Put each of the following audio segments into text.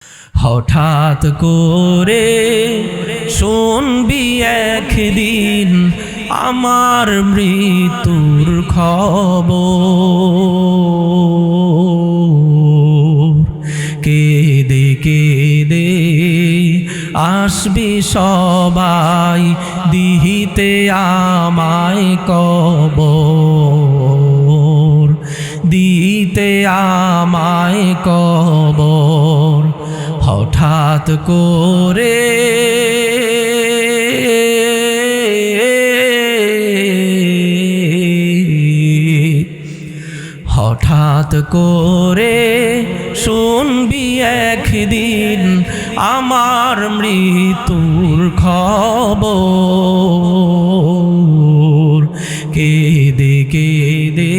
হঠাৎ করে শুনবি একদিন আমার মৃত্যুর খবর। কেঁদে কেঁদে আসবি সবাই দিতে আমায় কবর, দিতে আমায় কবর। হঠাৎ করে হঠাৎ করে শুনবি একদিন আমার মৃত্যুর খবর। কেঁদে কেঁদে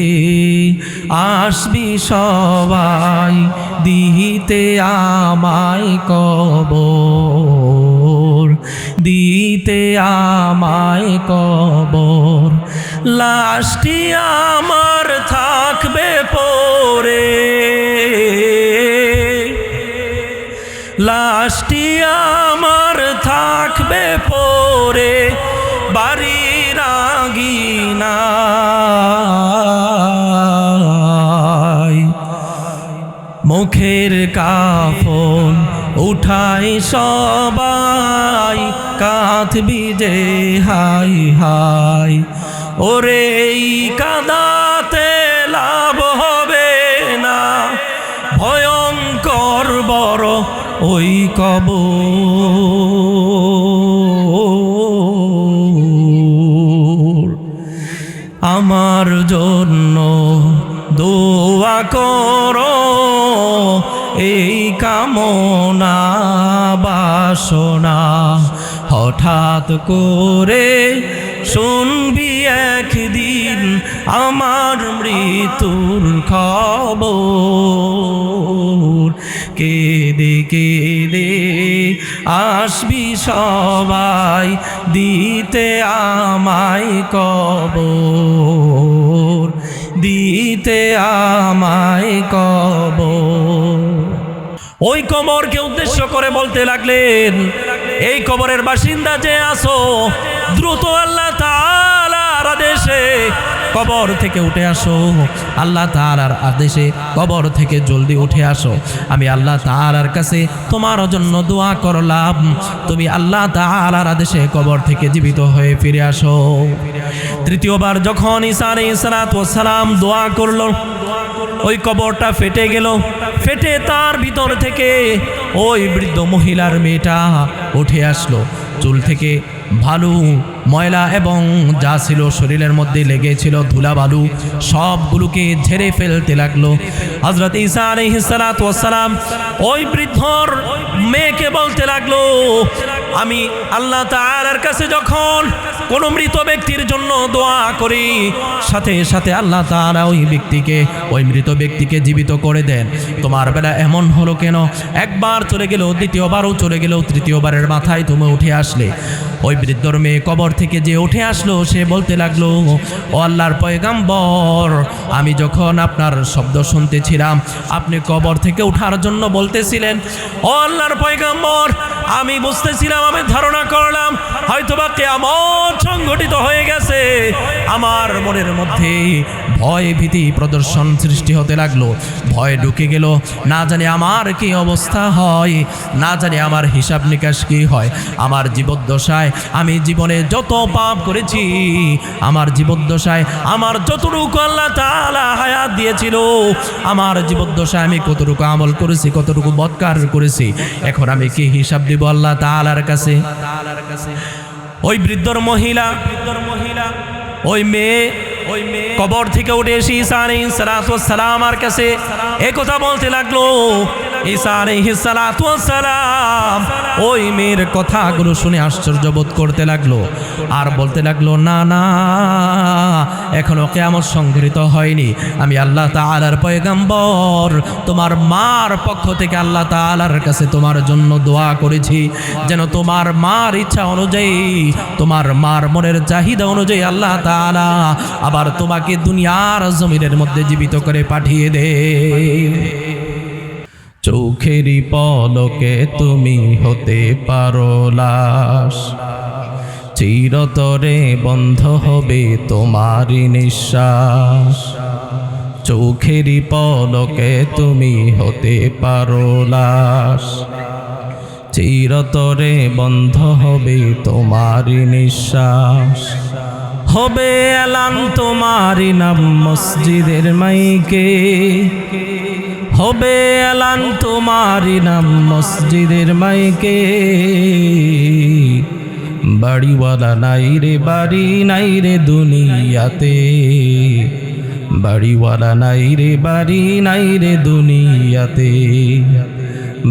আসবি সবাই দিতে আমায় কবর, দিতে আমায় কবর। লাশটি আমার থাকবে পড়ে, লাশটি আমার থাকবে পড়ে বাড়ির আঙিনায়। মুখের কাফন উঠাই সবাই কাঁদবি যে হাই হাই। ওরে এই কাঁদাতে লাভ হবে না, ভয়ঙ্কর বড় ওই কবর। আমার জন্য দোয়া করো, এই কামনা বাসনা। হঠাৎ করে শুনবি একদিন আমার মৃত্যুর খবর। কেঁদে কেঁদে আসবি সবাই দিতে আমায় কবর, দিতে আমায় কবর। ওই কবরকে উদ্দেশ্য করে বলতে লাগলেন, এই কবরের বাসিন্দা যে আসো, দ্রুত আল্লাহ তাআলার আদেশে কবর থেকে উঠে আসো। আল্লাহ তাআলার আদেশে কবর থেকে জলদি উঠে আসো। আমি আল্লাহ তাআলার কাছে তোমার জন্য দোয়া করলাম, তুমি আল্লাহ তাআলার আদেশে কবর থেকে জীবিত হয়ে ফিরে আসো। তৃতীয়বার যখন ঈসা আলাইহিস সালাতু ওয়াস সালাম দোয়া করলো, ওই কবরটা ফেটে গেল। ফেটে তার ভিতর থেকে ওই বৃদ্ধ মহিলার মেয়েটা উঠে আসলো। চুল থেকে ভালু ময়লা এবং যা ছিল শরীরের মধ্যে লেগেছিল ধুলা বালু সবগুলোকে ঝেড়ে ফেলতে লাগলো। হযরত ঈসা আলাইহিস সালাতু ওয়াস সালাম ওই বৃদ্ধর মেয়েকে বলতে লাগলো, আমি আল্লাহ তাআলার কাছে যখন কোনো মৃত ব্যক্তির জন্য দোয়া করি, সাথে সাথে আল্লাহ তাআলা ওই মৃত ব্যক্তিকে জীবিত করে দেন। তোমার বেলা এমন হলো কেন? একবার চলে গেল, দ্বিতীয়বারও চলে গেল, তৃতীয়বারের মাথায় তুমি উঠে আসলে। ওই বৃদ্ধর মেয়ে কবর থেকে যে উঠে আসলো, সে বলতে লাগলো, ও আল্লাহর পয়গাম্বর, আমি যখন আপনার শব্দ শুনতেছিলাম, আপনি কবর থেকে উঠার জন্য বলতেছিলেন, ও আল্লাহর পয়গাম্বর, আমি বুঝতেছিলাম, আমি ধারণা করলাম হয়তোবা কিয়ামত সংঘটিত হয়ে গেছে। আমার মনের মধ্যে ভয় ভীতি প্রদর্শন সৃষ্টি হতে লাগলো। ভয় ঢুকে গেল, না জানি আমার কি অবস্থা হয়, না জানি আমার হিসাব নিকাশ কি হয়। আমার জীবদ্দশায় আমি জীবনে যত পাপ করেছি, আমার জীবদ্দশায় আমার যতটুকু আল্লাহ তাআলা হায়াত দিয়েছিল, আমার জীবদ্দশায় আমি কতটুকু আমল করেছি, কতটুকু বদকার করেছি, এখন আমি কি হিসাব দিব আল্লাহ তাআলার কাছে? ওই বৃদ্ধর মহিলা, ওই মেয়ে কবর থেকে উঠে এসে ঈসা আলাইহিস সালাতু ওয়াস সালামের কাছে এই কথা বলতে লাগলো। ঈসা আলাইহিস সালাতু ওয়াস সালাম ওই মেয়ের কথাগুলো শুনে আশ্চর্য বোধ করতে লাগলো, আর বলতে লাগলো, না না, এখনো কিয়ামত সংঘটিত হয়নি। আমি আল্লাহ তাআলার পয়গম্বর, তোমার মার পক্ষ থেকে আল্লাহ তাআলার কাছে তোমার জন্য দোয়া করেছি, যেন তোমার মার ইচ্ছা অনুযায়ী, তোমার মার মনের চাহিদা অনুযায়ী আল্লাহ তাআলা আবার তোমাকে দুনিয়ার জমিনের মধ্যে জীবিত করে পাঠিয়ে দে। চোখেরই পলকে তুমি হতে পারো লাশ, চিরতরে বন্ধ হবে তোমারই নিঃশ্বাস। চোখেরই পলকে তুমি হতে পারো লাশ, চিরতরে বন্ধ হবে তোমারই নিঃশ্বাস। হবে এলান তোমারই নাম মসজিদের মাইকে, হবে এলান তোমারই নাম মসজিদের মাইকে। বাড়িওয়ালা নাই রে বাড়ি নাই রে দুনিয়াতে, বাড়িওয়ালা নাই রে বাড়ি নাই রে দুনিয়াতে,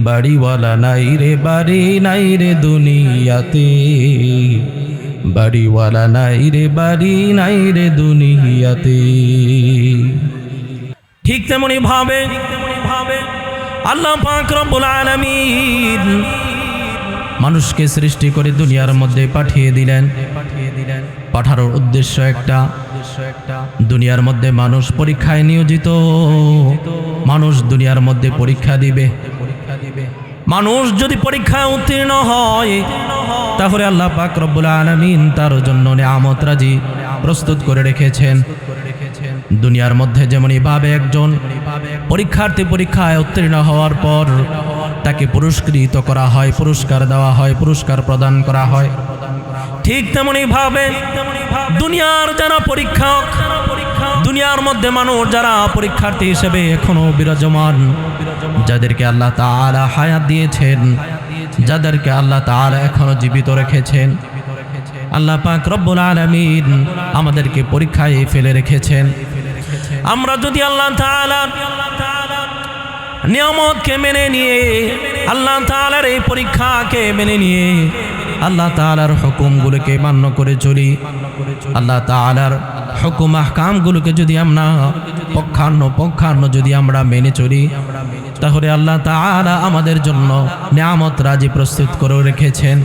বাড়িওয়ালা নাই রে বাড়ি নাই রে দুনিয়াতে, বাড়িওয়ালা নাই রে বাড়ি নাই রে দুনিয়াতে। ঠিক তেমনি ভাবে আল্লাহ পাক রব্বুল আলামিন মানুষকে সৃষ্টি করে দুনিয়ার মধ্যে পাঠিয়ে দিলেন। পাঠানোর উদ্দেশ্য একটা, দুনিয়ার মধ্যে মানুষ পরীক্ষায় নিয়োজিত। মানুষ দুনিয়ার মধ্যে পরীক্ষা দিবে। মানুষ যদি পরীক্ষায় উত্তীর্ণ হয় তাহলে আল্লাহ পাক রব্বুল আলামিন তার জন্য নিয়ামত রাজি প্রস্তুত করে রেখেছেন। দুনিয়ার মধ্যে যেমনই ভাবে একজন পরীক্ষার্থী পরীক্ষায় উত্তীর্ণ হওয়ার পর তাকে পুরস্কৃত করা হয়, পুরস্কার দেওয়া হয়, পুরস্কার প্রদান করা হয়, ঠিক তেমনি ভাবে দুনিয়ার যারা পরীক্ষক, দুনিয়ার মধ্যে মানুষ যারা পরীক্ষার্থী হিসেবে এখনো বিরাজমান, যাদেরকে আল্লাহ তাআলা হায়াত দিয়েছেন, যাদেরকে আল্লাহ তাআলা এখনো জীবিত রেখেছেন, আল্লাহ পাক রব্বুল আলামিন আমাদেরকে পরীক্ষায় ফেলে রেখেছেন। আমরা যদি আল্লাহ তাআলা নিয়ামতকে মেনে নিয়ে, আল্লাহ তাআলার এই পরীক্ষাকে মেনে নিয়ে আল্লাহ তাআলার হুকুমগুলোকে মান্য করে চলি, আল্লাহ তাআলার হুকুম আহকামগুলোকে যদি আমরা পক্ষান্ন যদি আমরা মেনে চলি, তাহলে আল্লাহ তাআলা আমাদের জন্য নিয়ামত রাজি প্রস্তুত করে রেখেছেন।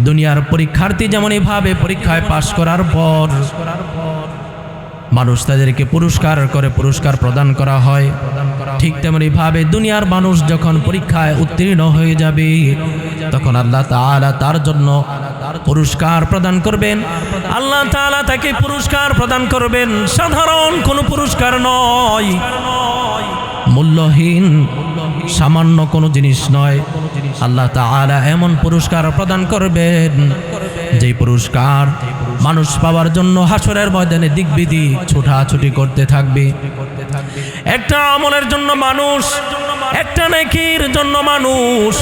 দুনিয়ার পরীক্ষার্থী যেমন এইভাবে পরীক্ষায় পাশ করার পর মানুষ তাদেরকে পুরস্কার করে পুরস্কার প্রদান করা হয়, ঠিক তেমনি ভাবে দুনিয়ার মানুষ যখন পরীক্ষায় উত্তীর্ণ হয়ে যাবে তখন আল্লাহ তাআলা তার জন্য পুরস্কার প্রদান করবেন। আল্লাহ তাআলা তাকে পুরস্কার প্রদান করবেন, সাধারণ কোনো পুরস্কার নয়, মূল্যহীন সামান্য কোনো জিনিস নয়। আল্লাহ তাআলা এমন পুরস্কার প্রদান করবেন যে পুরস্কার মানুষ পাওয়ার জন্য হাসরের ময়দানে দিকবিদিক ছোটাছুটি করতে থাকবে। একটা আমলের জন্য মানুষ, একটা নেকির জন্য মানুষ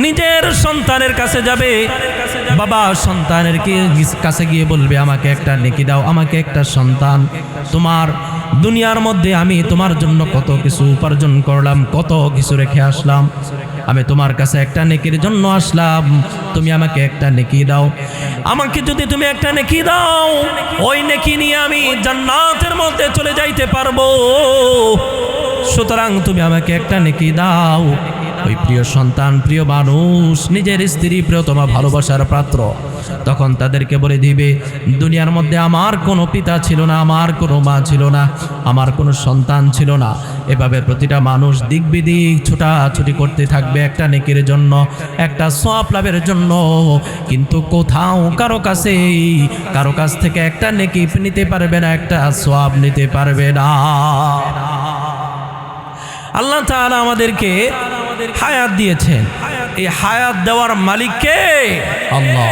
নিজের সন্তানের কাছে যাবে, বাবা সন্তানের কাছে গিয়ে বলবে আমাকে একটা নেকি দাও, আমাকে একটা সন্তান। তোমার দুনিয়ার মধ্যে আমি তোমার জন্য কত কিছু উপার্জন করলাম, কত কিছু রেখে আসলাম, আমি তোমার কাছে একটা নেকির জন্য আসলাম, তুমি আমাকে একটা নেকি দাও। আমাকে যদি তুমি একটা নেকি দাও, ওই নেকি নিয়ে আমি জান্নাতের মধ্যে চলে যাইতে পারবো, সুতরাং তুমি আমাকে একটা নেকি দাও। ওই প্রিয় সন্তান, প্রিয় মানুষ, নিজের স্ত্রী, প্রিয়তমা, ভালোবাসার পাত্র তখন তাদেরকে বলে দিবে দুনিয়ার মধ্যে আমার কোনো পিতা ছিল না, আমার কোনো মা ছিল না, আমার কোনো সন্তান ছিল না। এভাবে প্রতিটা মানুষ দিক বিদিক ছোটাছুটি করতে থাকবে একটা নেকির জন্য, একটা সওয়াব লাভের জন্য, কিন্তু কোথাও কারো কাছ থেকে একটা নেকি নিতে পারবে না, একটা সওয়াব নিতে পারবে না। আল্লাহ তাআলা আমাদেরকে হায়াত দিয়েছেন, এই হায়াত দেওয়ার মালিক কে? আল্লাহ।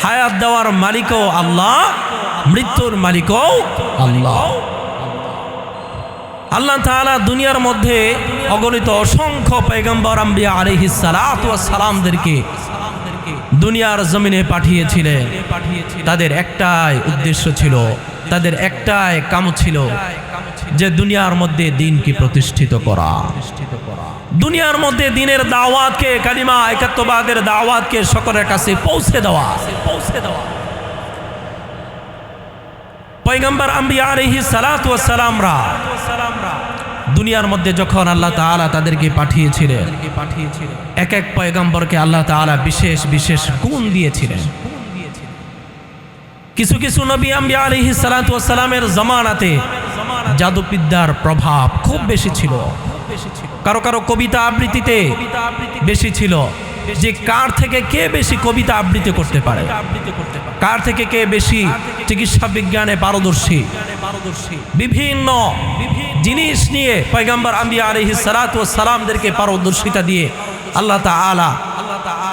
হায়াত দেওয়ার মালিকও আল্লাহ, মৃত্যুর মালিকও আল্লাহ। আল্লাহ তাআলা দুনিয়ার মধ্যে অগণিত অসংখ্য পয়গম্বর আম্বিয়া আলাইহিস সালাতু ওয়াস সালামদেরকে দুনিয়ার জমিনে পাঠিয়েছিলেন। তাদের একটাই উদ্দেশ্য ছিল, তাদের একটাই কাম ছিল যে দুনিয়ার মধ্যে দ্বীনকে প্রতিষ্ঠিত করা, দুনিয়ার মধ্যে দ্বীনের দাওয়াতকে, কালিমা একাত্মবাদের দাওয়াতকে সকলের কাছে পৌঁছে দেওয়া। পয়গম্বর আম্বিয়া আলাইহিস সালাতু ওয়াস সালামরা দুনিয়ার মধ্যে যখন আল্লাহ তাআলা তাদেরকে পাঠিয়েছিলেন, এক এক পয়গম্বরকে আল্লাহ তাআলা বিশেষ বিশেষ গুণ দিয়েছিলেন। কিছু কিছু নবী আম্বিয়া আলাইহিস সালাতু ওয়াস সালামের জামানাতে জাদুবিদ্যার প্রভাব খুব বেশি ছিল, কারো কারো কবিতা আবৃত্তিতে বেশি ছিল, যে কার থেকে কে বেশি কবিতা আবৃত্তি করতে পারে, কার থেকে কে বেশি চিকিৎসা বিজ্ঞানে পারদর্শী। বিভিন্ন জিনিস নিয়ে পয়গম্বর আম্বিয়া আলাইহিস সালাতু ওয়াস সালামদেরকে পারদর্শিতা দিয়ে আল্লাহ তাআলা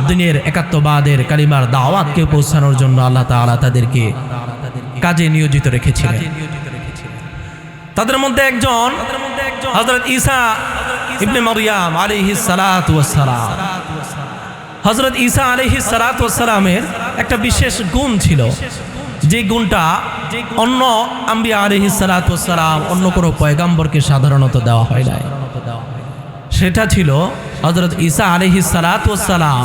দুনিয়ার একাত্মবাদের কালিমার দাওয়াতকে পৌঁছানোর জন্য আল্লাহ তাআলা তাদেরকে কাজে নিয়োজিত রেখেছিলেন। তাদের মধ্যে একজন হযরত ঈসা ইবনে মারইয়াম আলাইহিস সালাতু ওয়াস সালাম। হযরত ঈসা আলাইহিস সালাতু ওয়াস সালামের একটা বিশেষ গুণ ছিল, যে গুণটা অন্য আম্বিয়া আলাইহিস সালাতু ওয়াস সালাম, অন্য কোনো পয়গম্বরকে সাধারণত দেওয়া হয় না। সেটা ছিল হযরত ঈসা আলাইহিস সালাতু ওয়াস সালাম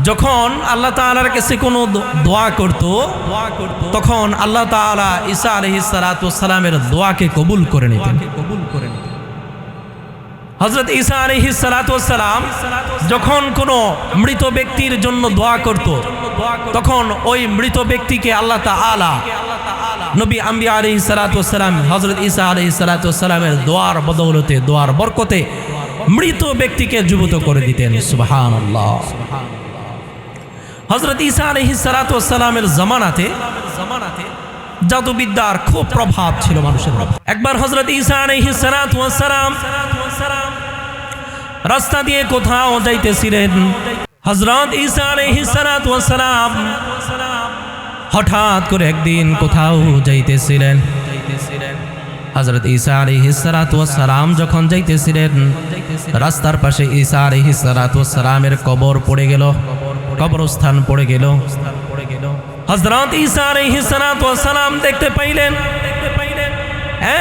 যখন আল্লাহ তাআলার কাছে কোনো দোয়া করত, তখন আল্লাহ তাআলা ঈসা আলাইহিস সালাতু ওয়াস সালামের দোয়াকে কবুল করে নিতেন। হযরত ঈসা আলাইহিস সালাতু ওয়াস সালাম যখন কোনো মৃত ব্যক্তির জন্য দোয়া করত, তখন ওই মৃত ব্যক্তিকে আল্লাহ তাআলা নবী আম্বিয়া আলাইহিস সালাতু ওয়াস সালাম হযরত ঈসা আলাইহিস সালাতু ওয়াস সালামের দোয়ার বদৌলতে, দোয়ার বরকতে মৃত ব্যক্তিকে জীবিত করে দিতেন। সুবহানাল্লাহ। হযরত ঈসা আলাইহিস সালাতু ওয়াস সালামের জামানাতে জাদুবিদ্যার খুব প্রভাব ছিল মানুষের মধ্যে। একবার হযরত ঈসা আলাইহিস সালাতু ওয়াস সালাম রাস্তা দিয়ে কোথাও যাইতেছিলেন। হযরত ঈসা আলাইহিস সালাতু ওয়াস সালাম হঠাৎ করে একদিন কোথাও যাইতেছিলেন। হযরত ঈসা আলাইহিস সালাতু ওয়াস সালাম যখন যাইতেছিলেন, রাস্তার পাশে ঈসা আলাইহিস সালাতু ওয়াস সালামের কবর পড়ে গেল, কবরস্থান পড়ে গেল। হযরত ঈসা আলাইহিস সালাতু ওয়াস সালাম দেখতে পাইলেন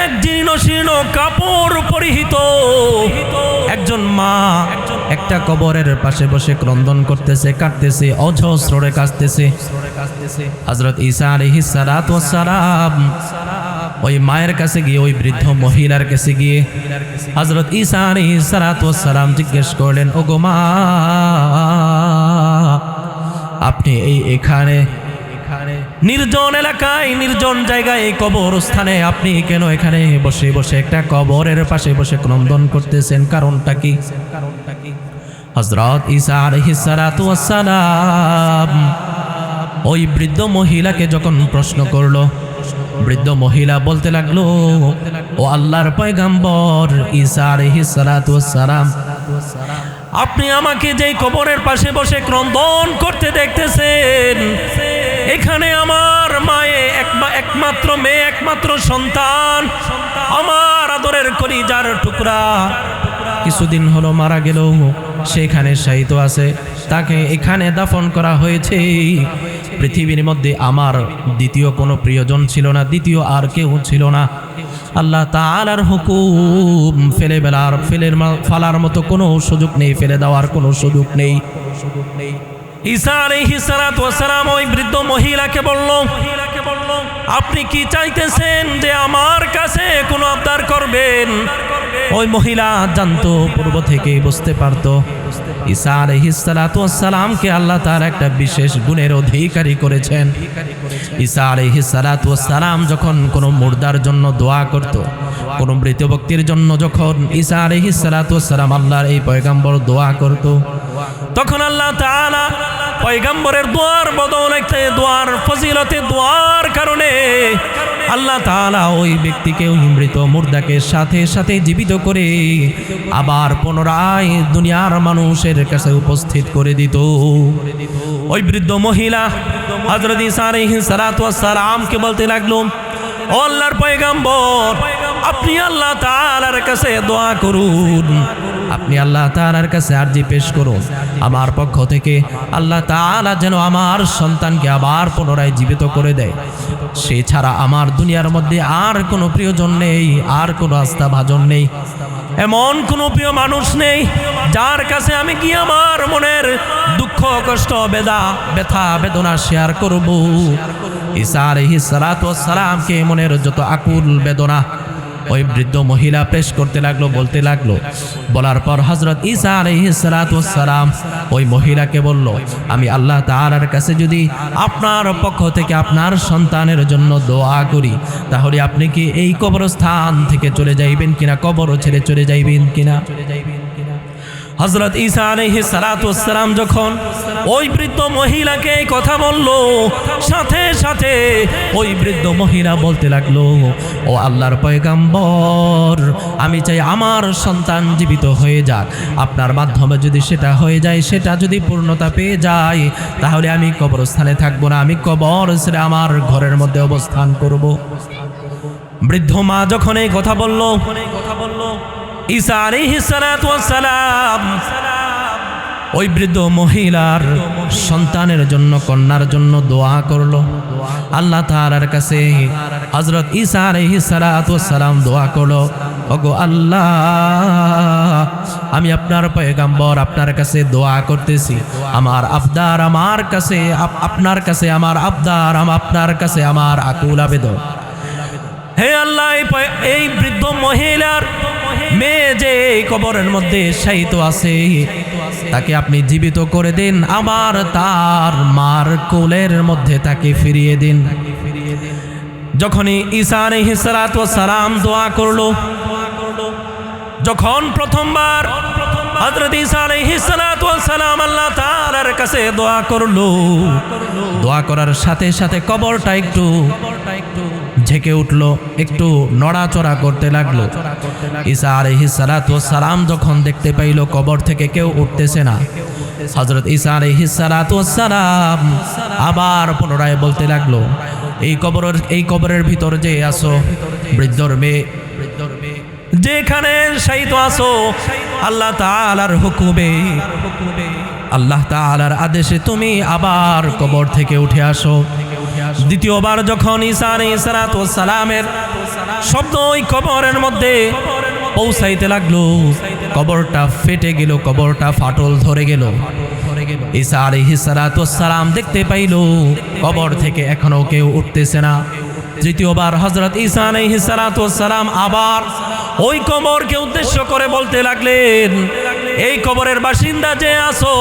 এক জীর্ণ শীর্ণ কাপড় পরিহিত একজন মা একটা কবরের পাশে বসে ক্রন্দন করতেছে, কাঁদতেছে, অজস্রে কাঁদতেছে। হযরত ঈসা আলাইহিস সালাতু ওয়াস সালাম ওই মায়ের কাছে গিয়ে, ওই বৃদ্ধ মহিলার কাছে গিয়ে হযরত ঈসা আলাইহিস সালাতু ওয়াস সালাম জিজ্ঞেস করলেন, ওগো মা, আপনি এখানে নির্জন এলাকায়, নির্জন জায়গায়, কবরস্থানে আপনি কেন এখানে বসে বসে একটা কবরের পাশে বসে ক্রন্দন করতেছেন? কারণটা কি? হযরত ঈসা আলাইহিস সালাতু ওয়াস সালাম ওই বৃদ্ধ মহিলাকে যখন প্রশ্ন করলো, বৃদ্ধ মহিলা বলতে লাগলো, ও আল্লাহর পয়গম্বর ঈসা আলাইহিস সালাতু ওয়াস সালাম, আপনি আমাকে যেই কবরের পাশে বসে ক্রন্দন করতে দেখতেছেন, এখানে আমার মায়ে একমাত্র মেয়ে, একমাত্র সন্তান, আমার আদরের কলিজার টুকরা কিছুদিন হলো মারা গেল, সেখানে শায়িত আছে, তাকে এখানে দাফন করা হয়েছে। পৃথিবীর মধ্যে আমার দ্বিতীয় কোনো প্রিয়জন ছিল না, দ্বিতীয় আর কেউ ছিল না। আল্লাহ তাআলার হুকুম ফেলার মতো কোনো সুযোগ নেই, ফেলে দেওয়ার কোনো সুযোগ নেই। ঈসা আলাইহিস সালাতু ওয়াস সালাম ওই বৃদ্ধ মহিলাকে বলল, আপনি কি চাইতেছেন যে আমার কাছে কোনো আবদার করবেন? ওই মহিলা জানতো, পূর্ব থেকে বুঝতে পারতো ঈসা আলাইহিস সালাতু ওয়াস সালামকে আল্লাহ তাআলা একটা বিশেষ গুণের অধিকারী করেছেন। ঈসা আলাইহিস সালাতু ওয়াস সালাম যখন কোনো মুর্দার জন্য দোয়া করত, কোনো মৃত ব্যক্তির জন্য যখন ঈসা আলাইহিস সালাতু ওয়াস সালাম আল্লাহর এই পয়গম্বর দোয়া করত, তখন আল্লাহ তাআলা পয়গম্বরের দোয়ার বদৌলতে, দোয়ার ফজিলতে, দোয়ার কারণে আল্লাহ তাআলা ওই ব্যক্তিকে, ওই মৃত মুর্দাকে সাথে সাথে জীবিত করে আবার পুনরায় দুনিয়ার মানুষের কাছে উপস্থিত করে দিত। ওই বৃদ্ধ মহিলা হযরত ঈসা আলাইহিস সালাতু ওয়াস সালামকে বলতে লাগলো, ও আল্লাহর পয়গম্বর, আপনি আল্লাহ তাআলার কাছে দোয়া করুন, আপনি আল্লাহ তাআলার কাছে আরজি পেশ করুন আমার পক্ষ থেকে, আল্লাহ তাআলা যেন আমার সন্তানকে আবার পুনরায় জীবিত করে দেয়। সে ছাড়া আমার দুনিয়ার মধ্যে আর কোনো প্রিয়জন নেই, আর কোনো আস্থাভাজন নেই, এমন কোনো প্রিয় মানুষ নেই যার কাছে আমি কি আমার মনের দুঃখ, কষ্ট, ব্যথা, বেদনা শেয়ার করব। ঈসা আলাইহিস সালাতু ওয়াস সালামকে মনের যত আকুল বেদনা, ওই বৃদ্ধ মহিলা পেশ করতে লাগলো, বলতে লাগলো। বলার পর হযরত ঈসা আলাইহিস সালাতু ওয়াস সালাম ওই মহিলাকে বলল, আমি আল্লাহ তাআলার কাছে যদি আপনার পক্ষ থেকে আপনার সন্তানের জন্য দোয়া করি, তাহলে আপনি কি এই কবরস্থান থেকে চলে যাইবেন কিনা, কবর ছেড়ে চলে যাইবেন কিনা? হযরত ঈসা আলাইহিস সালাতু ওয়াস সালাম যখন ওই বৃদ্ধ মহিলাকে এই কথা বলল, সাথে সাথে ওই বৃদ্ধ মহিলা বলতে লাগলো, ও আল্লাহর পয়গম্বর, আমি চাই আমার সন্তান জীবিত হয়ে যাক। আপনার মাধ্যমে যদি সেটা হয়ে যায়, সেটা যদি পূর্ণতা পেয়ে যায়, তাহলে আমি কবরস্থানে থাকবো না, আমি কবর ছেড়ে আমার ঘরের মধ্যে অবস্থান করব। বৃদ্ধ মা যখন এই কথা বলল, ঈসা আলাইহিস সালাতু ওয়াস সালাম ওই বৃদ্ধ মহিলার সন্তানের জন্য, কন্যার জন্য দোয়া করলো আল্লাহ তাআলার কাছে। হযরত ঈসা আলাইহিস সালাতু ওয়াস সালাম দোয়া করলো, ওগো আল্লাহ, আমি আপনার পয়গম্বর, আপনার কাছে দোয়া করতেছি, আমার আবদার আমার কাছে, আপনার কাছে আমার আবদার, আপনার কাছে আমার আকুল আবেদন। হে আল্লাহ, এই বৃদ্ধ মহিলার মেয়ে যে কবরের মধ্যে শায়িত আছে, তাকে আপনি জীবিত করে দিন, আবার তার মার কোলের মধ্যে তাকে ফিরিয়ে দিন। যখনই ঈসা আলাইহিস সালাতু ওয়াস সালাম দোয়া করলো, যখন প্রথমবার হযরত ঈসা আলাইহিস সালাতু ওয়াস সালাম আল্লাহ তাআলার কাছে দোয়া করলো, দোয়া করার সাথে সাথে কবরটা একটু ঝেঁকে উঠলো, একটু নড়াচড়া করতে লাগলো। ঈসা আলাইহিস সালাতু ওয়াস সালাম যখন দেখতে পাইল কবর থেকে কেউ উঠতেছে না, হযরত ঈসা আলাইহিস সালাতু ওয়াস সালাম আবার পুনরায় বলতে লাগলো, এই কবরের ভিতর যে আসো, বৃদ্ধর মেয়ে যেখানে শায়িত আসো, আল্লাহ তাআলার হুকুমে, আল্লাহ তাআলার আদেশে তুমি আবার কবর থেকে উঠে আসো। দ্বিতীয়বার যখন ঈসা আলাইহিস সালাতু ওয়াস সালামের শব্দ ওই কবরের মধ্যে পৌঁছাইতে লাগলো, কবরটা ফেটে গেল, কবরটা ফাটল ধরে গেল। ঈসা আলাইহিস সালাতু ওয়াস সালাম দেখতে পাইল কবর থেকে এখনো কেউ উঠতেছে না। তৃতীয়বার হযরত ঈসা আলাইহিস সালাতু ওয়াস সালাম আবার ওই কবরকে উদ্দেশ্য করে বলতে লাগলেন, এই কবরের বাসিন্দা যে আছো,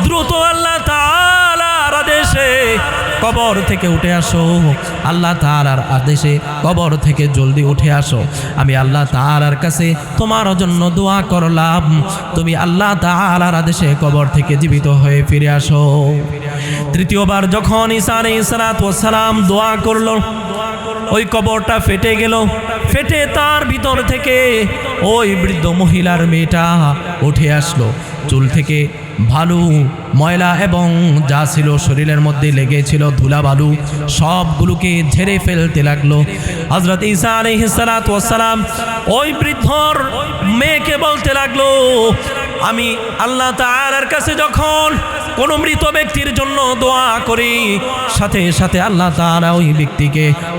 দ্রুত আল্লাহ তাআলার আদেশে কবর থেকে উঠে আসো, আল্লাহ তাআলার আদেশে কবর থেকে জলদি উঠে আসো। আমি আল্লাহ তাআলার কাছে তোমার জন্য দোয়া করলাম, তুমি আল্লাহ তাআলার আদেশে কবর থেকে জীবিত হয়ে ফিরে আসো। তৃতীয়বার যখন ঈসা আলাইহিস সালাতু ওয়াস সালাম দোয়া করলো, ওই কবরটা ফেটে গেল, ফেটে তার ভিতর থেকে ওই বৃদ্ধ মহিলার মেয়েটা উঠে আসলো। চুল থেকে ভালু, ময়লা এবং যা ছিল শরীরের মধ্যে লেগেছিল ধুলাবালু, সবগুলোকে ঝেড়ে ফেলতে লাগলো। হযরত ঈসা আলাইহিস সালাতু ওয়াস সালাম ওই বৃদ্ধর মেয়েকে বলতে লাগলো, আমি আল্লাহ তাআলার কাছে যখন কোন মৃত ব্যক্তির জন্য দোয়া করি, সাথে সাথে আল্লাহ তাআলা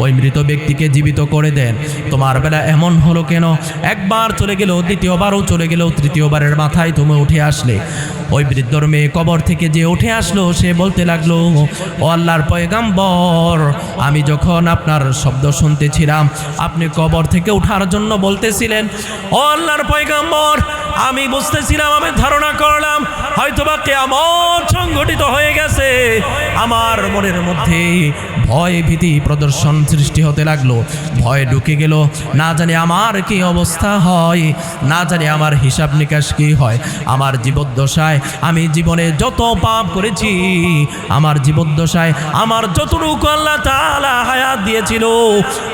ওই মৃত ব্যক্তিকে জীবিত করে দেন। তোমার বেলা এমন হলো কেন? একবার চলে গেল, দ্বিতীয়বারও চলে গেল, তৃতীয়বারের মাথায় তুমি উঠে আসলে। ওই বৃদ্ধর মেয়ে কবর থেকে যে উঠে আসলো, সে বলতে লাগলো, ও আল্লাহর পয়গম্বর, আমি যখন আপনার শব্দ শুনতেছিলাম, আপনি কবর থেকে ওঠার জন্য বলতেছিলেন, ও আল্লাহর পয়গম্বর, আমি বুঝতেছিলাম, আমি ধারণা করলাম হয়তোবা কিয়ামত সংঘটিত হয়ে গেছে। আমার মনের মধ্যে ভয় ভীতি প্রদর্শন সৃষ্টি হতে লাগলো, ভয় ঢুকে গেল। না জানি আমার কি অবস্থা হয়, না জানি আমার হিসাব নিকাশ কি হয়। আমার জীবদ্দশায় আমি জীবনে যত পাপ করেছি, আমার জীবদ্দশায় আমার যতটুকু আল্লাহ তাআলা হায়াত দিয়েছিল,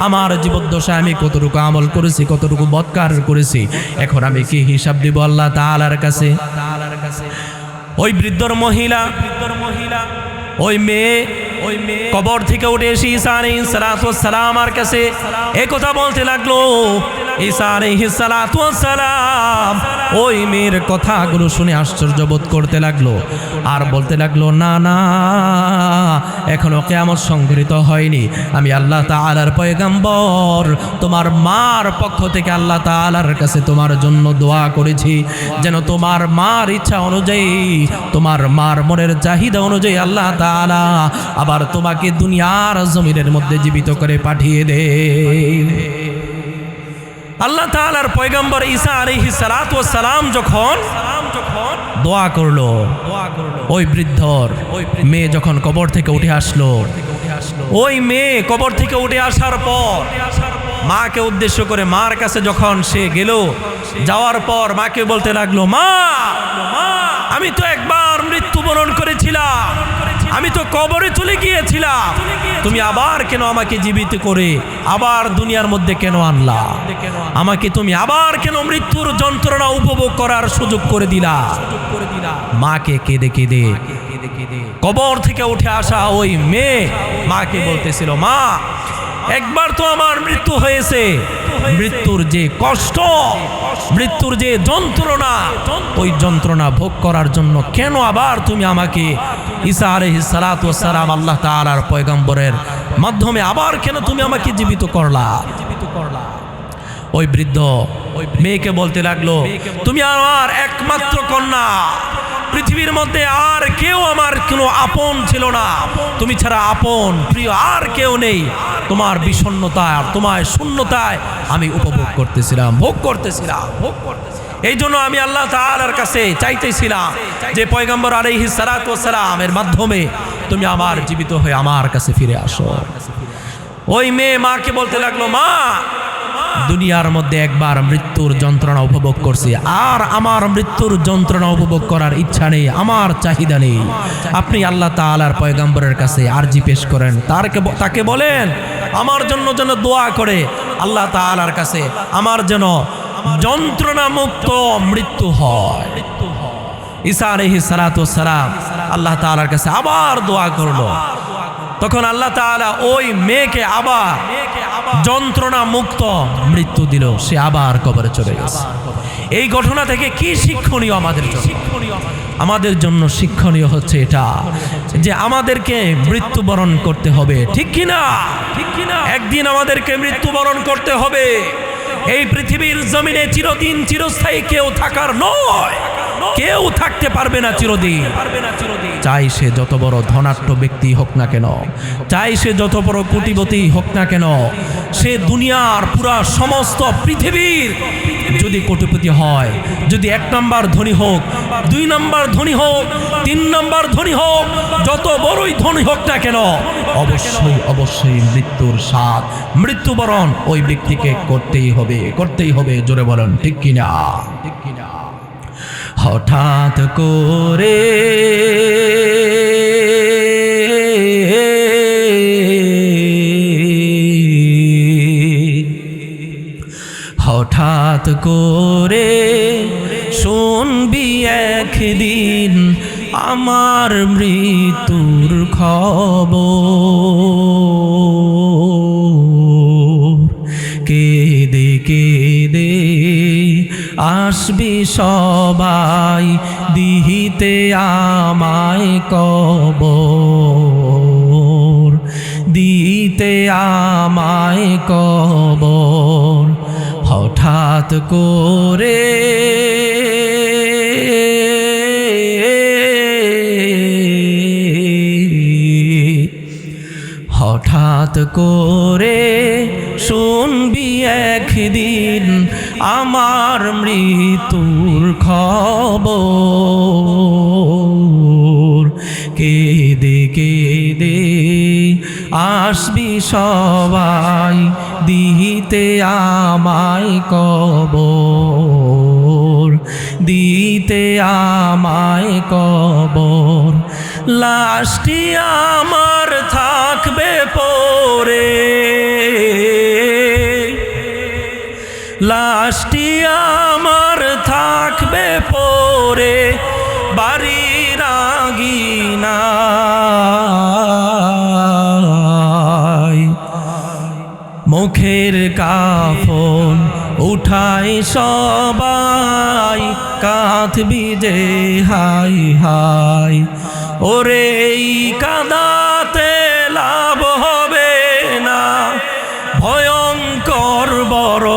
আমার জীবদ্দশায় আমি কতটুকু আমল করেছি, কতটুকু বদকার করেছি, এখন আমি কি হিসাব দিব আল্লাহ তাআলার কাছে? ওই বৃদ্ধর মহিলা, ওই মেয়ে কবর থেকে উঠে এসে ঈসা আলাইহিস সালাতু ওয়াস সালামের কাছে এই কথা বলতে লাগলো। ঈসা আলাইহিস সালাতু ওয়াস সালাম ওই মেয়ের কথাগুলো শুনে আশ্চর্য বোধ করতে লাগলো, আর বলতে লাগলো, না না, এখনো কিয়ামত সংঘটিত হয়নি। আমি আল্লাহ তাআলার পয়গম্বর, তোমার মার পক্ষ থেকে আল্লাহ তাআলার কাছে তোমার জন্য দোয়া করেছি, যেন তোমার মার ইচ্ছা অনুযায়ী, তোমার মার মনের চাহিদা অনুযায়ী আল্লাহ তাআলা আবার তোমাকে দুনিয়ার জমিনের মধ্যে জীবিত করে পাঠিয়ে দে। আল্লাহ তাআলার পয়গম্বর ঈসা আলাইহিস সালাতু ওয়াস সালাম যখন দোয়া করলো, ওই বৃদ্ধর মেয়ে যখন কবর থেকে উঠে আসলো, ওই মেয়ে কবর থেকে উঠে আসার পর মাকে উদ্দেশ্য করে মার কাছে যখন সে গেল, যাওয়ার পর মাকে বলতে লাগলো, মা আমি তো একবার মৃত্যুবরণ করেছিলাম, আমি তো কবরে চলে গিয়েছিলাম, তুমি আবার কেন আমাকে জীবিত করে আবার দুনিয়ার মধ্যে কেন আনলা? আমাকে তুমি আবার কেন মৃত্যুর যন্ত্রণা উপভোগ করার সুযোগ করে দিলা? মাকে কেঁদে কেঁদে কবর থেকে উঠে আসা ওই মেয়ে মাকে বলতেছিল, মা একবার তো আমার মৃত্যু হয়েছে, মৃত্যুর যে কষ্ট, মৃত্যুর যে যন্ত্রণা, ওই যন্ত্রণা ভোগ করার জন্য কেন আবার তুমি আমাকে ঈসা আলাইহিস সালাতু ওয়াস সালাম আল্লাহ তাআলার পয়গম্বরের মাধ্যমে আবার কেন তুমি আমাকে জীবিত করলা? ওই বৃদ্ধ ওই মেয়েকে বলতে লাগলো, তুমি আমার একমাত্র কন্যা, পৃথিবীর মধ্যে আর কেউ আমার কোনো আপন ছিল না, তুমি ছাড়া আপন প্রিয় আর কেউ নেই। তোমার বিষণ্ণতায় আর তোমার শূন্যতায় আমি উপভোগ করতেছিলাম, ভোগ করতেছিলাম। এই জন্য আমি আল্লাহ তাআলার কাছে চাইতেছিলাম যে পয়গম্বর আলাইহিস সালাতু ওয়াস সালামের মাধ্যমে তুমি আমার জীবিত হয়ে আমার কাছে ফিরে আসো। ওই মেয়ে মাকে বলতে লাগলো, মা দুনিয়ার মধ্যে একবার মৃত্যুর যন্ত্রণা উপভোগ করছি, আর আমার মৃত্যুর যন্ত্রণা উপভোগ করার ইচ্ছা নেই, আমার চাহিদা নেই। আপনি আল্লাহ তাআলার পয়গম্বরের কাছে আরজি পেশ করেন, তাকে বলেন আমার জন্য যেন দোয়া করে আল্লাহ তাআলার কাছে আমার যেন যন্ত্রণা মুক্ত মৃত্যু হয়। ঈসা আলাইহিস সালাতু ওয়াস সালাম আল্লাহ তাআলার কাছে আবার দোয়া করলো, তখন আল্লাহ তাআলা ওই মেয়েকে আবার যন্ত্রণা মুক্ত মৃত্যু দিল, সে আবার কবরে চলে গেছে। এই ঘটনা থেকে কি শিক্ষণীয় আমাদের জন্য? আমাদের জন্য শিক্ষণীয় হচ্ছে এটা যে আমাদেরকে মৃত্যুবরণ করতে হবে, ঠিক কিনা? একদিন আমাদেরকে মৃত্যুবরণ করতে হবে। এই পৃথিবীর জমিনে চিরদিন চিরস্থায়ী কেউ থাকার নয়, কেউ থাকতে পারবে না চিরদিন। চাই সে যত বড় ধনাঢ্য ব্যক্তি হোক না কেন, চাই সে যত বড় কোটিপতি হোক না কেন, সে দুনিয়ার পুরা সমস্ত পৃথিবীর যদি কোটিপতি হয়, যদি 1 নম্বর ধনী হোক, 2 নম্বর ধনী হোক, 3 নম্বর ধনী হোক, যত বড়ই ধনী হোক না কেন, অবশ্যই অবশ্যই মৃত্যুর স্বাদ, মৃত্যুবরণ ওই ব্যক্তিকে করতেই হবে, করতেই হবে। জোরে বলেন ঠিক কিনা? হঠাৎ করে হঠাৎ করে শুনবি একদিন আমার মৃত্যুর খবর, কেঁদে কেঁদে আসবি সবাই দিতে আমায় কবর, দিতে আমায় কবর। হঠাৎ করে হঠাৎ করে শুনবি একদিন আমার মৃত্যুর খবর, কেঁদে কেঁদে আসবি সবাই দিতে আমায় কবর, দিতে আমায় কবর। লাশটি আমার থাকবে পড়ে, লাশটি আমার থাকবে পড়ে বাড়ির আঙিনায়, মুখের কাফন উঠাই সবাই কাঁদবি যে হাই হাই। ওরে এই কাঁদাতে লাভ হবে না, ভয়ঙ্কর বড়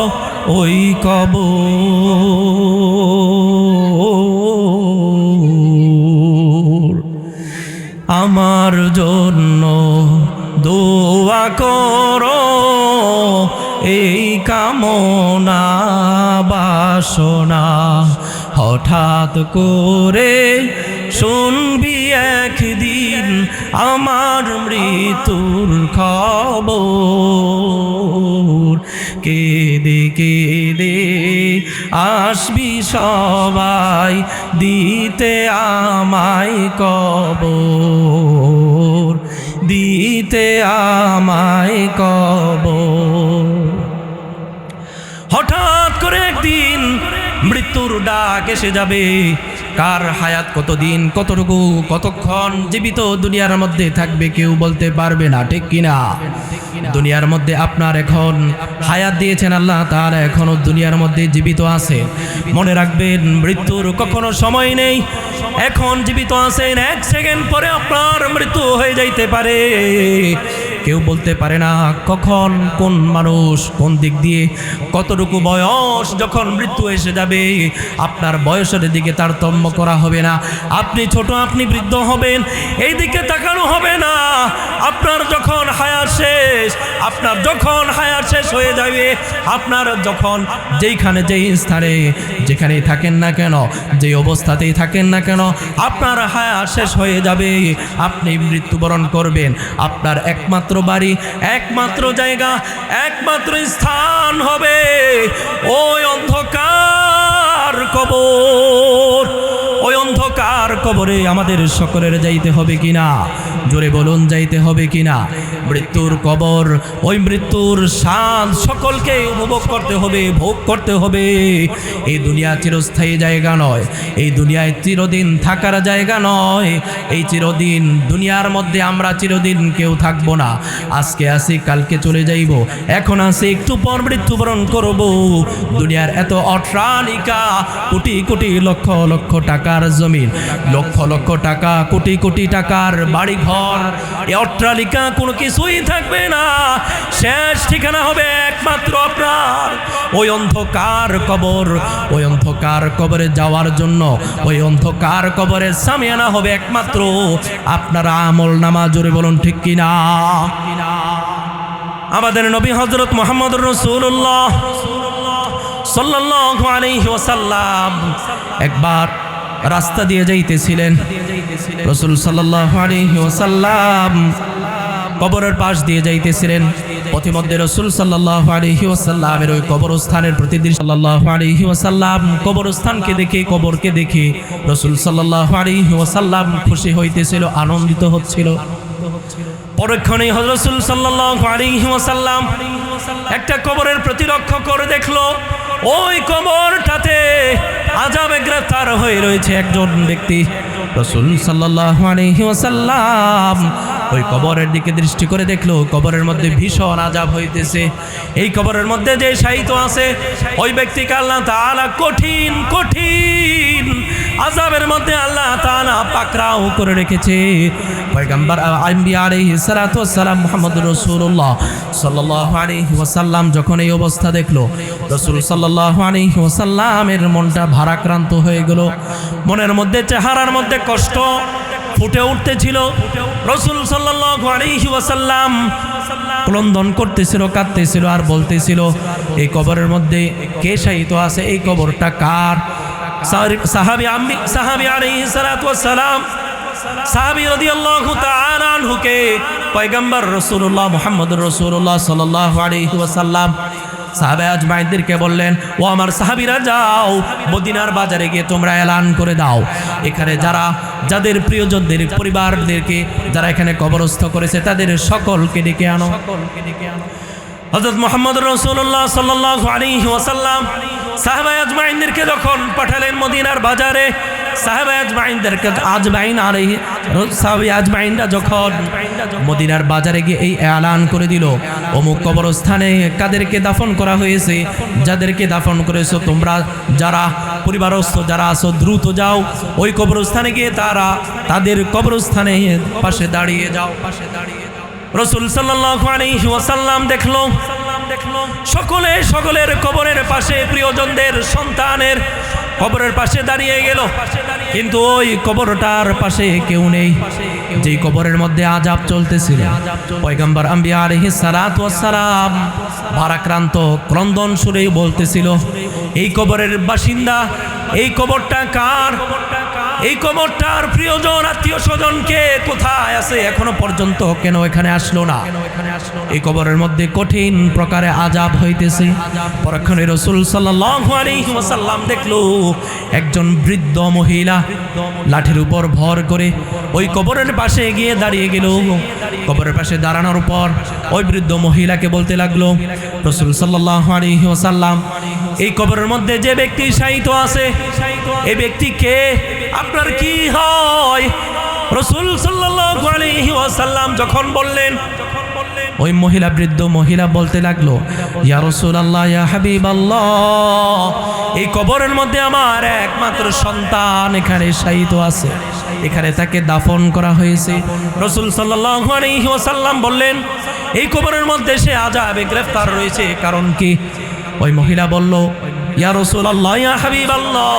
ওই কবর। আমার জন্য দোয়া করো, এই কাম কামনা বাসনা হঠাৎ করে শুনবি একদিন আমার মৃত্যুর খবর। কেঁদে কেঁদে আসবি সবাই দিতে আমায় কবর, দিতে আমায় কবর। হঠাৎ করে একদিন মৃত্যুর ডাক এসে যাবে। কার হায়াত কতদিন, কতটুকু, কতক্ষণ জীবিত দুনিয়ার মধ্যে থাকবে কেউ বলতে পারবে না, ঠিক কিনা? দুনিয়ার মধ্যে আপনার এখন হায়াত দিয়েছেন আল্লাহ তাআলা, এখনো দুনিয়ার মধ্যে জীবিত আছে। মনে রাখবেন মৃত্যুর কখনো সময় নেই। এখন জীবিত আছেন, এক সেকেন্ড পরে আপনার মৃত্যু হয়ে যাইতে পারে। কেউ বলতে পারে না কখন কোন মানুষ কোন দিক দিয়ে কতটুকু বয়স যখন মৃত্যু এসে যাবে। আপনার বয়সের দিকে তারতম্য করা হবে না। আপনি ছোট, আপনি বৃদ্ধ হবেন, এই দিকে তাকানো হবে না। আপনার যখন হায়াত শেষ, আপনার যখন হায়াত শেষ হয়ে যাবে, আপনার যখন যেইখানে যেই স্থানে যেখানেই থাকেন না কেন, যেই অবস্থাতেই থাকেন না কেন, আপনার হায়াত শেষ হয়ে যাবে, আপনি মৃত্যুবরণ করবেন। আপনার একমাত্র বাড়ি, একমাত্র জায়গা, একমাত্র স্থান হবে ওই অন্ধকার কবর। ওই অন্ধকার কবরে আমাদের সকলের যাইতে হবে কিনা? জোরে বলুন, যাইতে হবে কিনা? মৃত্যুর কবর, ওই মৃত্যুর স্বাদ সকলকে উপভোগ করতে হবে, ভোগ করতে হবে। এই দুনিয়া চিরস্থায়ী জায়গা নয়, এই দুনিয়ায় চিরদিন থাকার জায়গা নয়। এই চিরদিন দুনিয়ার মধ্যে আমরা চিরদিন কেউ থাকবো না। আজকে আসি, কালকে চলে যাইব। এখন আসি, একটু পর মৃত্যুবরণ করব। দুনিয়ার এত অট্টালিকা, কোটি কোটি লক্ষ লক্ষ টাকার জমিন, লক্ষ লক্ষ টাকা, কোটি কোটি টাকার বাড়িঘর, এই অট্টালিকা কোনো কিছুই থাকবে না। শেষ ঠিকানা হবে একমাত্র আপনার ওই অন্ধকার কবর। ওই অন্ধকার কবরে যাওয়ার জন্য ওই অন্ধকার কবরের সামিয়ানা হবে একমাত্র আপনার আমল নামা। জোরে বলুন, ঠিক কিনা? আমাদের নবী হযরত মুহাম্মদুর রাসূলুল্লাহ সাল্লাল্লাহু আলাইহি ওয়াসাল্লাম একবার রাস্তা দিয়ে যাইতেছিলেন। রাসূল সাল্লাল্লাহু আলাইহি ওয়াসাল্লাম কবরের পাশ দিয়ে যাইতেছিলেন। পথিমধ্যে রাসূল সাল্লাল্লাহু আলাইহি ওয়াসাল্লামের ওই কবরস্থানের প্রতি দৃষ্টি সাল্লাল্লাহু আলাইহি ওয়াসাল্লাম কবরস্থানকে দেখে, কবরকে দেখে রাসূল সাল্লাল্লাহু আলাইহি ওয়াসাল্লাম খুশি হইতেছিল, আনন্দিত হচ্ছিল। পরক্ষণেই রাসূল সাল্লাল্লাহু আলাইহি ওয়াসাল্লাম একটা কবরের প্রতি লক্ষ্য করে দেখলো ওই কবরটাতে আযাবে গ্রেফতার হয়ে রয়েছে একজন ব্যক্তি। রাসূল সাল্লাল্লাহু আলাইহি ওয়াসাল্লাম ওই কবরের দিকে দৃষ্টি করে দেখলো কবরের মধ্যে ভীষণ আযাব হইতেছে। এই কবরের মধ্যে যে শায়িত আছে ওই ব্যক্তিকে আল্লাহ তাআলা কঠিন কঠিন আযাবের মধ্যে আল্লাহ তাআলা পাকড়াও করে রেখেছে। পয়গম্বর আম্বিয়া আলাইহিস সালাতু ওয়াস সালাম মুহাম্মদুর রাসূলুল্লাহ সাল্লাল্লাহু আলাইহি ওয়াসাল্লাম যখন এই অবস্থা দেখলো, রাসূল সাল্লাল্লাহু আলাইহি ওয়াসাল্লামের মনটা ভারাক্রান্ত হয়ে গেল। মনের মধ্যে, চেহারার মধ্যে কষ্ট ফুটে উঠতেছিল। রাসূল সাল্লাল্লাহু আলাইহি ওয়াসাল্লাম ক্রন্দন করতেছিল, কাঁদতেছিল আর বলতেছিল এই কবরের মধ্যে কে শায়িত আছে, এই কবরটা কার? সাহাবী আলাইহিস সালাতু ওয়াস সালাম, সাহাবী রাদিয়াল্লাহু তাআলা আনহুকে পয়গম্বর রাসূলুল্লাহ মুহাম্মদুর রাসূলুল্লাহ সাল্লাল্লাহু আলাইহি ওয়াসাল্লাম সাহাবা আজমাইনদেরকে বললেন, ও আমার সাহাবীরা, যাও মদিনার বাজারে গিয়ে তোমরা এলান করে দাও, এখানে যাদের প্রিয়জনদের পরিবারদেরকে যারা এখানে কবরস্থ করেছে তাদের সকলকে ডেকে আনো। হযরত মুহাম্মদ রাসূলুল্লাহ সাল্লাল্লাহু আলাইহি ওয়াসাল্লাম সাহাবা আজমাইনদেরকে যখন পাঠালেন মদিনার বাজারে, সাহাবা আজমাইনরা যখন মদিনার বাজারে গিয়ে এই এলান করে দিল, অমুক কবরস্থানে কাদেরকে দাফন করা হয়েছে, যাদেরকে দাফন করেছো তোমরা যারা পরিবারস্থ যারা আছো দ্রুত যাও ওই কবরস্থানে গিয়ে তাদের কবরস্থানে পাশে দাঁড়িয়ে যাও। রাসূল সাল্লাল্লাহু আলাইহি ওয়াসাল্লাম দেখলো সকলের কবরের পাশে প্রিয়জনদের, সন্তানের কবরের পাশে দাঁড়িয়ে গেল, কিন্তু ওই কবরটার পাশে কেউ নেই, যেই কবরের মধ্যে আযাব চলতেছিল। পয়গম্বর আম্বিয়া আলাইহিস সালাতু ওয়াস সালাম ভারাক্রান্ত ক্রন্দন সুরে বলতেছিল, এই কবরের বাসিন্দা, এই কবরটা কার? এই কবরটার প্রিয়জন আত্মীয় স্বজনকে কোথায় আছে? এখনো পর্যন্ত কেন এখানে আসলো না? এই কবরের মধ্যে কঠিন প্রকারে আযাব হইতেছে। পরক্ষণে রাসূল সাল্লাল্লাহু আলাইহি ওয়াসাল্লাম দেখলো একজন বৃদ্ধ মহিলা লাঠির উপর ভর করে ওই কবরের পাশে গিয়ে দাঁড়িয়ে গেল। কবরের পাশে দাঁড়ানোর পর ওই বৃদ্ধ মহিলাকে বলতে লাগলো, রাসূল সাল্লাল্লাহু আলাইহি ওয়াসাল্লাম, এই কবরের মধ্যে যে ব্যক্তি শায়িত আছে, এই ব্যক্তি কে? আপনার কি হয়? রাসূল সাল্লাল্লাহু আলাইহি ওয়াসাল্লাম যখন বললেন, ওই মহিলা, বৃদ্ধ মহিলা বলতে লাগলো, ইয়া রাসূলুল্লাহ, ইয়া হাবিবাল্লাহ, এই কবরের মধ্যে আমার একমাত্র সন্তান এখানে শায়িত আছে, এখানে তাকে দাফন করা হয়েছে। রাসূল সাল্লাল্লাহু আলাইহি ওয়াসাল্লাম বললেন, এই কবরের মধ্যে সে আযাবে গ্রেফতার রয়েছে, কারণ কি? ওই মহিলা বলল, ইয়া রাসূলুল্লাহ, ইয়া হাবিবাল্লাহ,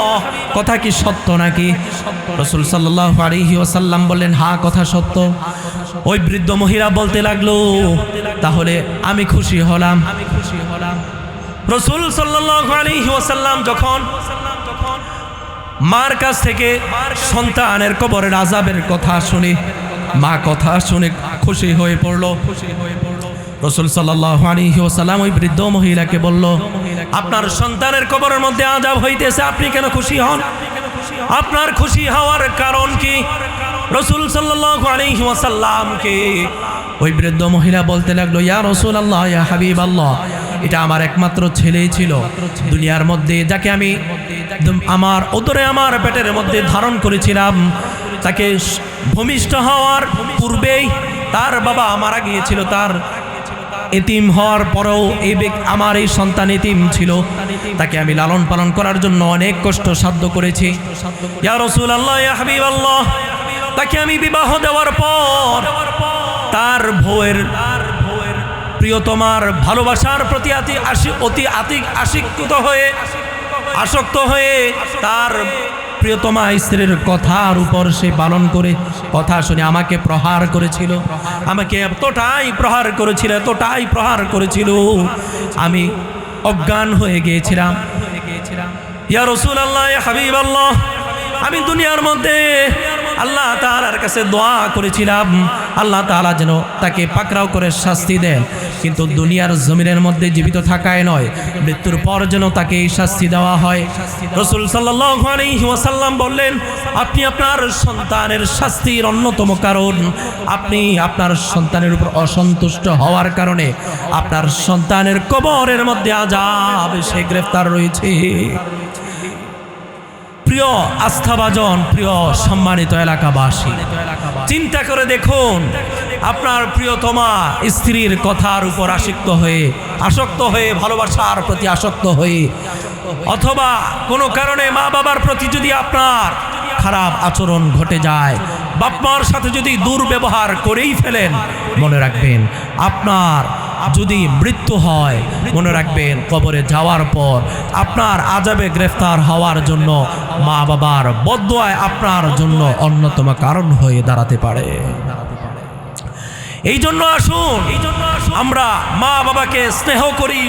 কথা কি সত্য নাকি? রাসূল সাল্লাল্লাহু আলাইহি ওয়াসাল্লাম বললেন, হ্যাঁ, কথা সত্য। ওই বৃদ্ধ মহিলা বলতে লাগলো, তাহলে আমি খুশি হলাম। রাসূল সাল্লাল্লাহু আলাইহি ওয়াসাল্লাম যখন মার কাছ থেকে সন্তানের কবরের আযাবের কথা শুনে, মা কথা শুনে খুশি হয়ে পড়ল। রাসূল সাল্লাল্লাহু আলাইহি ওয়াসাল্লাম ওই বৃদ্ধ মহিলাকে বলল, আপনার সন্তানের কবরের মধ্যে আযাব হইতেছে, আপনি কেন খুশি হন? আপনার খুশি হওয়ার কারণ কি? রাসূল সাল্লাল্লাহু আলাইহি ওয়াসাল্লামকে ওই বৃদ্ধ মহিলা বলতে লাগলো, ইয়া রাসূলুল্লাহ, ইয়া হাবিবাল্লাহ, এটা আমার একমাত্র ছেলেই ছিল দুনিয়ার মধ্যে, যাকে আমি আমার উদরে, আমার পেটের মধ্যে ধারণ করেছিলাম। তাকে ভূমিষ্ঠ হওয়ার পূর্বেই তার বাবা মারা গিয়েছিল, তার এতিম হওয়ার পরেও আমার এই সন্তান এতিম ছিল, তাকে আমি লালন পালন করার জন্য অনেক কষ্ট সাধ্য করেছি। ইয়া রাসূলুল্লাহ, ইয়া হাবিবাল্লাহ, তাকে আমি বিবাহ দেওয়ার পর তার বউয়ের প্রিয়তমার ভালোবাসার প্রতি অতি আসক্ত হয়ে তার প্রিয়তমা স্ত্রীর কথার উপর সে পালন করে কথা শুনে আমাকে প্রহার করেছিল, আমাকে এতটাই প্রহার করেছিল, আমি অজ্ঞান হয়ে গিয়েছিলাম। ইয়া রাসূলুল্লাহ, ইয়া হাবিবাল্লাহ, আমি দুনিয়ার মধ্যে আল্লাহ তাআলার কাছে দোয়া করেছিলাম, আল্লাহ তাআলা যেন তাকে পাকড়াও করে শাস্তি দেন, কিন্তু দুনিয়ার জমিনের মধ্যে জীবিত থাকায় নয়, মৃত্যুর পর যেন তাকে এই শাস্তি দেওয়া হয়। রাসূল সাল্লাল্লাহু আলাইহি ওয়াসাল্লাম বললেন, আপনি আপনার সন্তানের শাস্তির অন্যতম কারণ, আপনি আপনার সন্তানের উপর অসন্তুষ্ট হওয়ার কারণে আপনার সন্তানের কবরের মধ্যে আযাব সে গ্রেফতার রয়েছে। প্রিয় আস্থাভাজন, প্রিয় সম্মানিত এলাকাবাসী, চিন্তা করে দেখুন, আপনার প্রিয়তমা স্ত্রীর কথার উপর আসক্ত হয়ে ভালোবাসার প্রতি আসক্ত হয়ে, অথবা কোনো কারণে মা বাবার প্রতি যদি আপনার খারাপ আচরণ ঘটে যায়, বাপ মার সাথে যদি দুর্ব্যবহার করেই ফেলেন, মনে রাখবেন আপনার যদি মৃত্যু হয়, মনে রাখবেন কবরে যাওয়ার পর আপনার আযাবে গ্রেফতার হওয়ার জন্য মা বাবার বদদুআ আপনার জন্য অন্যতম কারণ হয়ে দাঁড়াতে পারে। এই জন্য আসুন আমরা মা বাবাকে স্নেহ করি,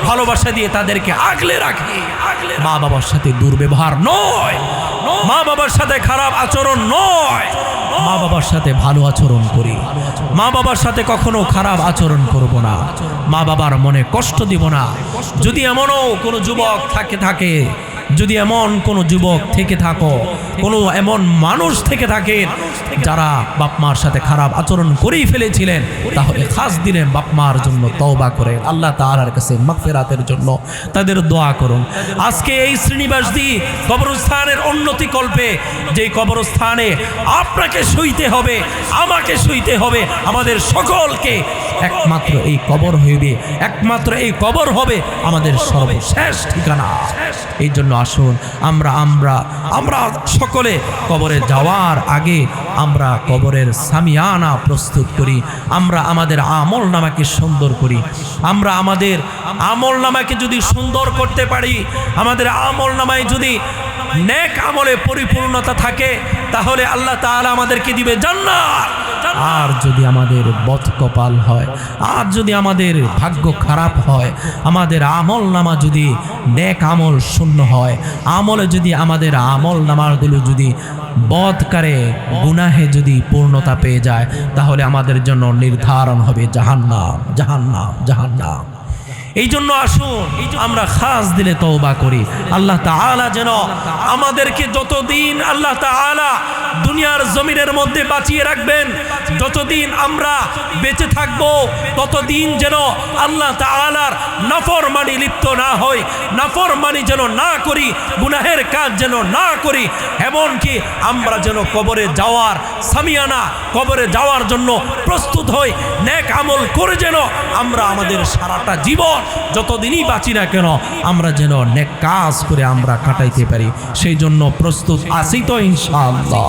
ভালোবাসা দিয়ে তাদেরকে আগলে রাখি। মা বাবার সাথে দুর্ব্যবহার নয়, মা বাবার সাথে খারাপ আচরণ নয়, মা বাবার সাথে ভালো আচরণ করি। মা বাবার সাথে কখনো খারাপ আচরণ করব না, মা বাবার মনে কষ্ট দিব না। যদি এমনও কোনো যুবক থাকে, যদি এমন কোনো যুবক থেকে থাকো, কোনো এমন মানুষ থেকে থাকেন যারা বাপ মার সাথে খারাপ আচরণ করেই ফেলেছিলেন, তাহলে খাস দিনে বাপ মার জন্য তওবা করে আল্লাহ তাআলার কাছে মাগফিরাতের জন্য তাদের দোয়া করুন। আজকে এই শ্রীনিবাসদি কবরস্থানের উন্নতি কল্পে, যে কবরস্থানে আপনাকে শুইতে হবে, আমাকে শুইতে হবে, আমাদের সকলকে, একমাত্র এই কবর হবে আমাদের সর্বশেষ ঠিকানা। এই জন্য আসুন আমরা সকলে কবরে যাওয়ার আগে আমরা কবরের সামিয়ানা প্রস্তুত করি, আমরা আমাদের আমল নামাকে সুন্দর করি। আমরা আমাদের আমল নামাকে যদি সুন্দর করতে পারি, আমাদের আমল নামায় যদি নেক আমলে পরিপূর্ণতা থাকে, তাহলে আল্লাহ তাআলা আমাদেরকে দিবে জান্নাত। আর যদি আমাদের বদকপাল হয়, আর যদি আমাদের ভাগ্য খারাপ হয়, আমাদের আমল নামা যদি নেক আমল শূন্য হয়, আমলে যদি আমাদের আমল নামাগুলো যদি বদকারে গুনাহে যদি পূর্ণতা পেয়ে যায়, তাহলে আমাদের জন্য নির্ধারণ হবে জাহান্নাম, জাহান্নাম, জাহান্নাম। এই জন্য আসুন আমরা খাস দিলে তওবা করি। আল্লাহ তাআলা যেন আমাদেরকে যতদিন আল্লাহ তাআলা দুনিয়ার জমিনের মধ্যে বাঁচিয়ে রাখবেন, যতদিন আমরা বেঁচে থাকব, ততদিন যেন আল্লাহ তাআলার নাফরমানি লিপ্ত না হই, নাফরমানি যেন না করি, গুনাহের কাজ যেন না করি। এমনকি আমরা যেন কবরে যাওয়ার সামিয়ানা, কবরে যাওয়ার জন্য প্রস্তুত হই, নেক আমল করে যেন আমরা আমাদের সারাটা জীবন যতদিনই বাঁচি না কেন আমরা যেন নেক কাজ করে আমরা কাটাইতে পারি। সেই জন্য প্রস্তুত আছি তো ইনশাআল্লাহ।